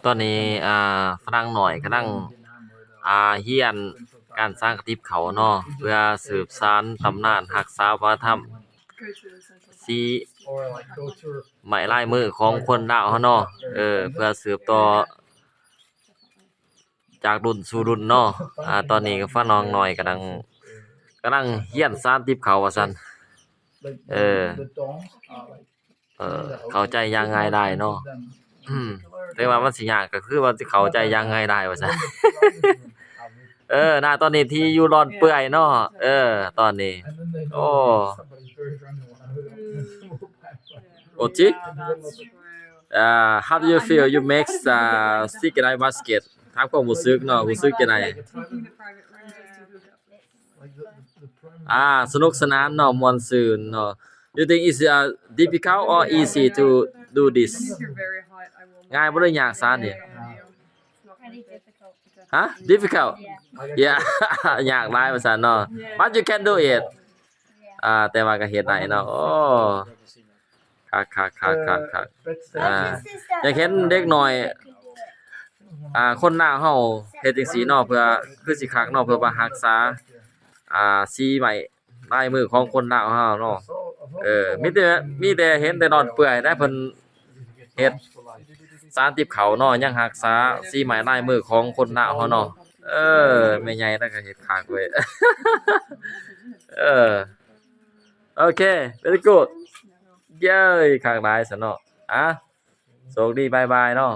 ตอนนี้ฝรั่งน้อยกำลังเรียนการสร้างกระติบเขาเนาะเพื่อสืบสานตำนานรักษาวัฒนธรรมสีไม้ลายมือของคนลาวเฮาเนาะเพื่อสืบต่อจากรุ่นสู่รุ่นเนาะตอนนี้ก็ฝรั่งน้อยกำลังเรียนสานติบเขาว่าซั่นเข้าใจอย่างง่ายดายเนาะแต่ว่ามันสิยากก็คือว่าสิเข้าใจอย่างง่ายดายว่าซั่น ตอนนี้ที่อยู่ร้อนเปื่อยเนาะตอนนี้โอ้Oti how do you feel you make sticky rice basket ถามความรู้สึกเนาะรู้สึกจังได๋สนุกสนานเนาะม่วนซื่นเนาะ You think it's difficult or easy to do this ง่ายบ่ได้ยากซะนี่difficult yeah ยากหลายว่าซั่นเนาะ But you can do it แต่ว่าก็เฮ็ดได้เนาะโอ้คักอยากเห็นเด็กน้อยคนลาวเฮาเฮ็ดจังซี่เนาะเพื่อคือสิคักเนาะเพื่อว่ารักษาสีไม้ลายมือของคนลาวเฮาเนาะมีแต่เห็นแต่นอนเปื่อยได้เพิ่นเฮ็ดสานติบเขาเนาะยังรักษาสีไม้ลายมือของคนลาวเฮาเนาะแม่ใหญ่แล้วก็เฮ็ดคักเว้ย Okay very good เย้ยคักหลายซะเนาะโชคดีบ๊ายบายเนาะ